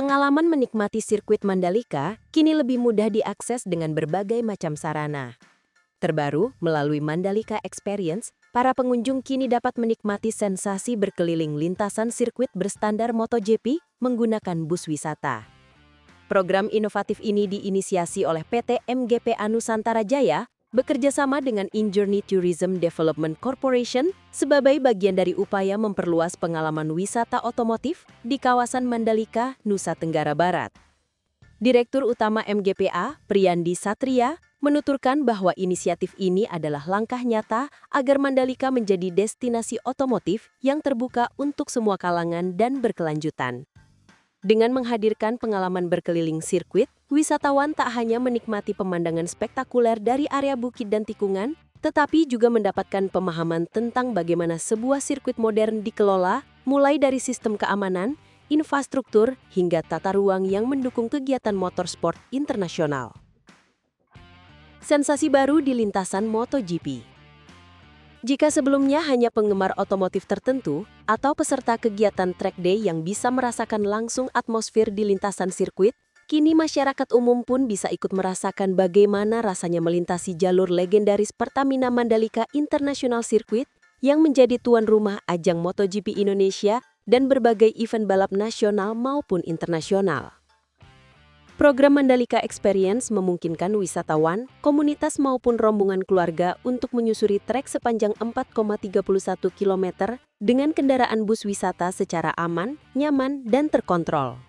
Pengalaman menikmati sirkuit Mandalika kini lebih mudah diakses dengan berbagai macam sarana. Terbaru, melalui Mandalika Experience, para pengunjung kini dapat menikmati sensasi berkeliling lintasan sirkuit berstandar MotoGP menggunakan bus wisata. Program inovatif ini diinisiasi oleh PT MGPA Nusantara Jaya, bekerjasama dengan InJourney Tourism Development Corporation sebagai bagian dari upaya memperluas pengalaman wisata otomotif di kawasan Mandalika, Nusa Tenggara Barat. Direktur Utama MGPA, Priyandi Satria, menuturkan bahwa inisiatif ini adalah langkah nyata agar Mandalika menjadi destinasi otomotif yang terbuka untuk semua kalangan dan berkelanjutan. Dengan menghadirkan pengalaman berkeliling sirkuit, wisatawan tak hanya menikmati pemandangan spektakuler dari area bukit dan tikungan, tetapi juga mendapatkan pemahaman tentang bagaimana sebuah sirkuit modern dikelola, mulai dari sistem keamanan, infrastruktur, hingga tata ruang yang mendukung kegiatan motorsport internasional. Sensasi baru di lintasan MotoGP. Jika sebelumnya hanya penggemar otomotif tertentu atau peserta kegiatan track day yang bisa merasakan langsung atmosfer di lintasan sirkuit, kini masyarakat umum pun bisa ikut merasakan bagaimana rasanya melintasi jalur legendaris Pertamina Mandalika International Circuit yang menjadi tuan rumah ajang MotoGP Indonesia dan berbagai event balap nasional maupun internasional. Program Mandalika Experience memungkinkan wisatawan, komunitas maupun rombongan keluarga untuk menyusuri trek sepanjang 4,31 km dengan kendaraan bus wisata secara aman, nyaman, dan terkontrol.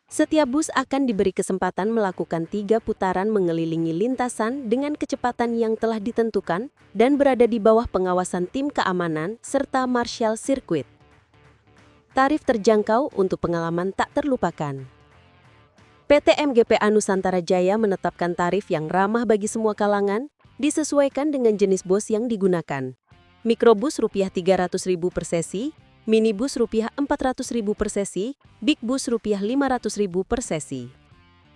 Setiap bus akan diberi kesempatan melakukan 3 putaran mengelilingi lintasan dengan kecepatan yang telah ditentukan dan berada di bawah pengawasan tim keamanan serta marshal sirkuit. Tarif terjangkau untuk pengalaman tak terlupakan. PT MGPA Nusantara Jaya menetapkan tarif yang ramah bagi semua kalangan, disesuaikan dengan jenis bus yang digunakan. Mikrobus Rp300.000 per sesi, minibus Rp400.000 per sesi, big bus Rp500.000 per sesi.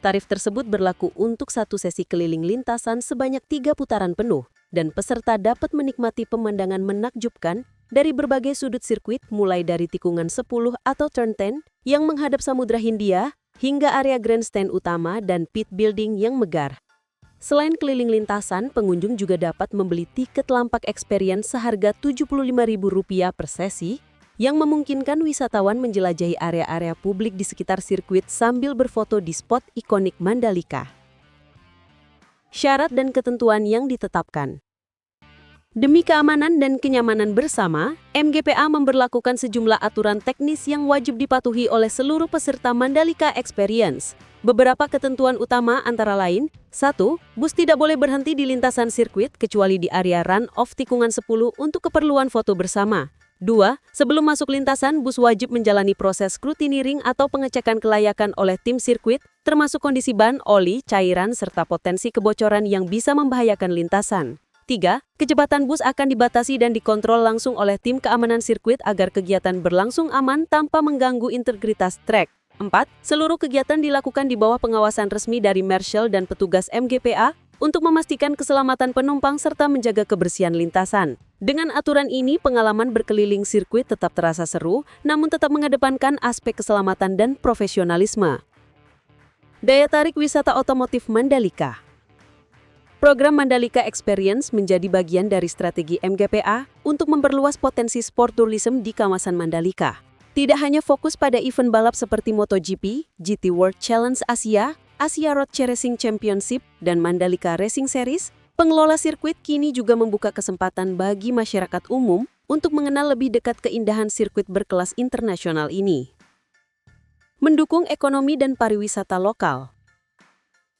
Tarif tersebut berlaku untuk satu sesi keliling lintasan sebanyak 3 putaran penuh, dan peserta dapat menikmati pemandangan menakjubkan dari berbagai sudut sirkuit mulai dari tikungan 10 atau turn 10 yang menghadap Samudra Hindia, hingga area grandstand utama dan pit building yang megah. Selain keliling lintasan, pengunjung juga dapat membeli tiket lampak experience seharga Rp75.000 per sesi, yang memungkinkan wisatawan menjelajahi area-area publik di sekitar sirkuit sambil berfoto di spot ikonik Mandalika. Syarat dan ketentuan yang ditetapkan. Demi keamanan dan kenyamanan bersama, MGPA memberlakukan sejumlah aturan teknis yang wajib dipatuhi oleh seluruh peserta Mandalika Experience. Beberapa ketentuan utama antara lain, 1. Bus tidak boleh berhenti di lintasan sirkuit kecuali di area run-off tikungan 10 untuk keperluan foto bersama. 2. Sebelum masuk lintasan, bus wajib menjalani proses scrutineering atau pengecekan kelayakan oleh tim sirkuit, termasuk kondisi ban, oli, cairan, serta potensi kebocoran yang bisa membahayakan lintasan. 3. Kecepatan bus akan dibatasi dan dikontrol langsung oleh tim keamanan sirkuit agar kegiatan berlangsung aman tanpa mengganggu integritas trek. 4. Seluruh kegiatan dilakukan di bawah pengawasan resmi dari marshal dan petugas MGPA untuk memastikan keselamatan penumpang serta menjaga kebersihan lintasan. Dengan aturan ini, pengalaman berkeliling sirkuit tetap terasa seru, namun tetap mengedepankan aspek keselamatan dan profesionalisme. Daya tarik wisata otomotif Mandalika. Program Mandalika Experience menjadi bagian dari strategi MGPA untuk memperluas potensi sport tourism di kawasan Mandalika. Tidak hanya fokus pada event balap seperti MotoGP, GT World Challenge Asia, Asia Road Racing Championship, dan Mandalika Racing Series, pengelola sirkuit kini juga membuka kesempatan bagi masyarakat umum untuk mengenal lebih dekat keindahan sirkuit berkelas internasional ini. Mendukung ekonomi dan pariwisata lokal.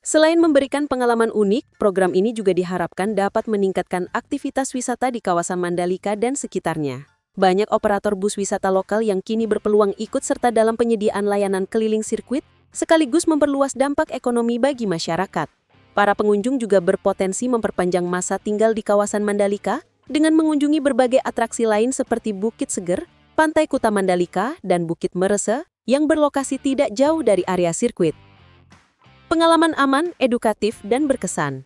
Selain memberikan pengalaman unik, program ini juga diharapkan dapat meningkatkan aktivitas wisata di kawasan Mandalika dan sekitarnya. Banyak operator bus wisata lokal yang kini berpeluang ikut serta dalam penyediaan layanan keliling sirkuit, sekaligus memperluas dampak ekonomi bagi masyarakat. Para pengunjung juga berpotensi memperpanjang masa tinggal di kawasan Mandalika dengan mengunjungi berbagai atraksi lain seperti Bukit Seger, Pantai Kuta Mandalika, dan Bukit Merese yang berlokasi tidak jauh dari area sirkuit. Pengalaman aman, edukatif, dan berkesan.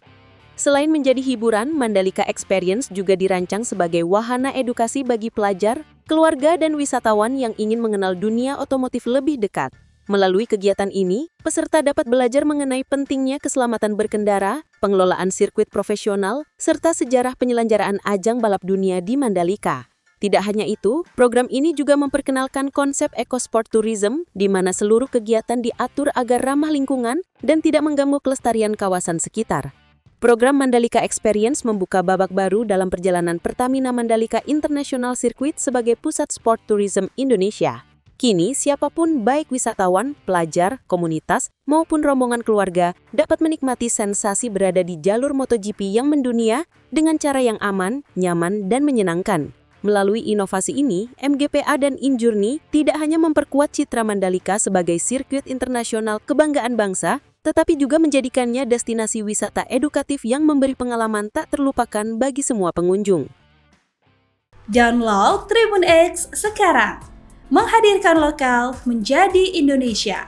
Selain menjadi hiburan, Mandalika Experience juga dirancang sebagai wahana edukasi bagi pelajar, keluarga, dan wisatawan yang ingin mengenal dunia otomotif lebih dekat. Melalui kegiatan ini, peserta dapat belajar mengenai pentingnya keselamatan berkendara, pengelolaan sirkuit profesional, serta sejarah penyelenggaraan ajang balap dunia di Mandalika. Tidak hanya itu, program ini juga memperkenalkan konsep EcoSport Tourism, di mana seluruh kegiatan diatur agar ramah lingkungan dan tidak mengganggu kelestarian kawasan sekitar. Program Mandalika Experience membuka babak baru dalam perjalanan Pertamina Mandalika International Circuit sebagai pusat sport tourism Indonesia. Kini, siapapun baik wisatawan, pelajar, komunitas, maupun rombongan keluarga dapat menikmati sensasi berada di jalur MotoGP yang mendunia dengan cara yang aman, nyaman, dan menyenangkan. Melalui inovasi ini, MGPA dan Injourney tidak hanya memperkuat citra Mandalika sebagai sirkuit internasional kebanggaan bangsa, tetapi juga menjadikannya destinasi wisata edukatif yang memberi pengalaman tak terlupakan bagi semua pengunjung. Download Tribun X sekarang, menghadirkan lokal menjadi Indonesia.